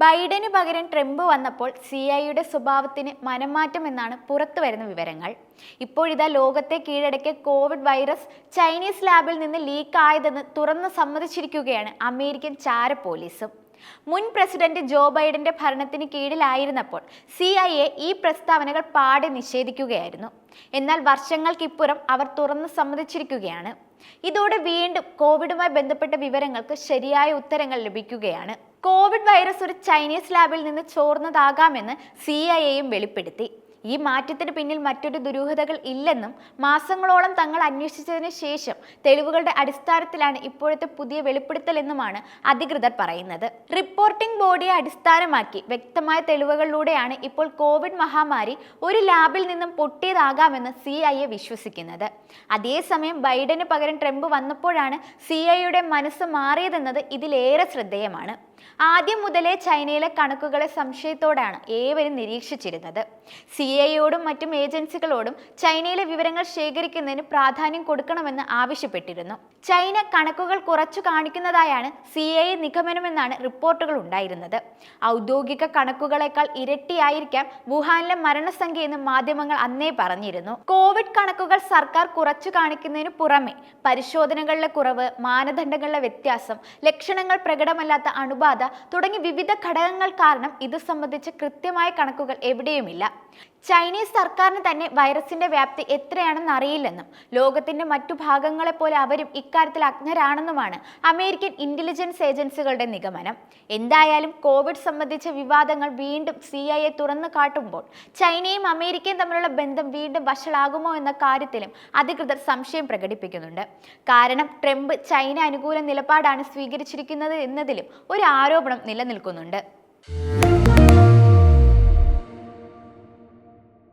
ബൈഡന് പകരം ട്രംപ് വന്നപ്പോൾ സിഐയുടെ സ്വഭാവത്തിന് മനംമാറ്റം എന്നാണ് പുറത്തുവരുന്ന വിവരങ്ങൾ. ഇപ്പോഴിതാ ലോകത്തെ കീഴടക്കിയ കോവിഡ് വൈറസ് ചൈനീസ് ലാബിൽ നിന്ന് ലീക്ക് ആയതെന്ന് തുറന്ന് സമ്മതിച്ചിരിക്കുകയാണ് അമേരിക്കൻ ചാര പോലീസും. മുൻ പ്രസിഡന്റ് ജോ ബൈഡന്റെ ഭരണത്തിന് കീഴിലായിരുന്നപ്പോൾ CIA ഈ പ്രസ്താവനകൾ പാടെ നിഷേധിക്കുകയായിരുന്നു. എന്നാൽ വർഷങ്ങൾക്കിപ്പുറം അവർ തുറന്ന് സമ്മതിച്ചിരിക്കുകയാണ്. ഇതോടെ വീണ്ടും കോവിഡുമായി ബന്ധപ്പെട്ട വിവരങ്ങൾക്ക് ശരിയായ ഉത്തരങ്ങൾ ലഭിക്കുകയാണ്. കോവിഡ് വൈറസ് ഒരു ചൈനീസ് ലാബിൽ നിന്ന് ചോർന്നതാകാമെന്ന് CIAയും വെളിപ്പെടുത്തി. ഈ മാറ്റത്തിന് പിന്നിൽ മറ്റൊരു ദുരൂഹതകൾ ഇല്ലെന്നും മാസങ്ങളോളം തങ്ങൾ അന്വേഷിച്ചതിന് ശേഷം തെളിവുകളുടെ അടിസ്ഥാനത്തിലാണ് ഇപ്പോഴത്തെ പുതിയ വെളിപ്പെടുത്തലെന്നുമാണ് അധികൃതർ പറയുന്നത്. റിപ്പോർട്ടിംഗ് ബോഡിയെ അടിസ്ഥാനമാക്കി വ്യക്തമായ തെളിവുകളിലൂടെയാണ് ഇപ്പോൾ കോവിഡ് മഹാമാരി ഒരു ലാബിൽ നിന്നും പൊട്ടിയതാകാമെന്ന് CIA വിശ്വസിക്കുന്നത്. അതേസമയം ബൈഡന് പകരം ട്രംപ് വന്നപ്പോഴാണ് CIAയുടെ മനസ്സ് മാറിയതെന്നത് ഇതിലേറെ ശ്രദ്ധേയമാണ്. ആദ്യം മുതലേ ചൈനയിലെ കണക്കുകളെ സംശയത്തോടെയാണ് ഏവരും നിരീക്ഷിച്ചിരുന്നത്. CIAയോടും മറ്റും ഏജൻസികളോടും ചൈനയിലെ വിവരങ്ങൾ ശേഖരിക്കുന്നതിന് പ്രാധാന്യം കൊടുക്കണമെന്ന് ആവശ്യപ്പെട്ടിരുന്നു. ചൈന കണക്കുകൾ കുറച്ചു കാണിക്കുന്നതായാണ് CIA നിഗമനമെന്നാണ് റിപ്പോർട്ടുകൾ ഉണ്ടായിരുന്നത്. ഔദ്യോഗിക കണക്കുകളെക്കാൾ ഇരട്ടിയായിരിക്കാം വുഹാനിലെ മരണസംഖ്യയെന്ന് മാധ്യമങ്ങൾ അന്നേ പറഞ്ഞിരുന്നു. കോവിഡ് കണക്കുകൾ സർക്കാർ കുറച്ചു കാണിക്കുന്നതിന് പുറമെ പരിശോധനകളിലെ കുറവ്, മാനദണ്ഡങ്ങളിലെ വ്യത്യാസം, ലക്ഷണങ്ങൾ പ്രകടമല്ലാത്ത അണുബാധ തുടങ്ങി വിവിധ ഘടകങ്ങൾ കാരണം ഇത് സംബന്ധിച്ച് കൃത്യമായ കണക്കുകൾ എവിടെയുമില്ല. ചൈനീസ് സർക്കാരിന് തന്നെ വൈറസിന്റെ വ്യാപ്തി എത്രയാണെന്ന് അറിയില്ലെന്നും ലോകത്തിന്റെ മറ്റു ഭാഗങ്ങളെ പോലെ അവരും ഇക്കാര്യത്തിൽ അജ്ഞരാണെന്നുമാണ് അമേരിക്കൻ ഇന്റലിജൻസ് ഏജൻസികളുടെ നിഗമനം. എന്തായാലും കോവിഡ് സംബന്ധിച്ച വിവാദങ്ങൾ വീണ്ടും CIA തുറന്നു കാട്ടുമ്പോൾ ചൈനയും അമേരിക്കയും തമ്മിലുള്ള ബന്ധം വീണ്ടും വഷളാകുമോ എന്ന കാര്യത്തിലും അധികൃതർ സംശയം പ്രകടിപ്പിക്കുന്നുണ്ട്. കാരണം ട്രംപ് ചൈന അനുകൂല നിലപാടാണ് സ്വീകരിച്ചിരിക്കുന്നത് എന്നതിലും ഒരു ആരോപണം നിലനിൽക്കുന്നുണ്ട്.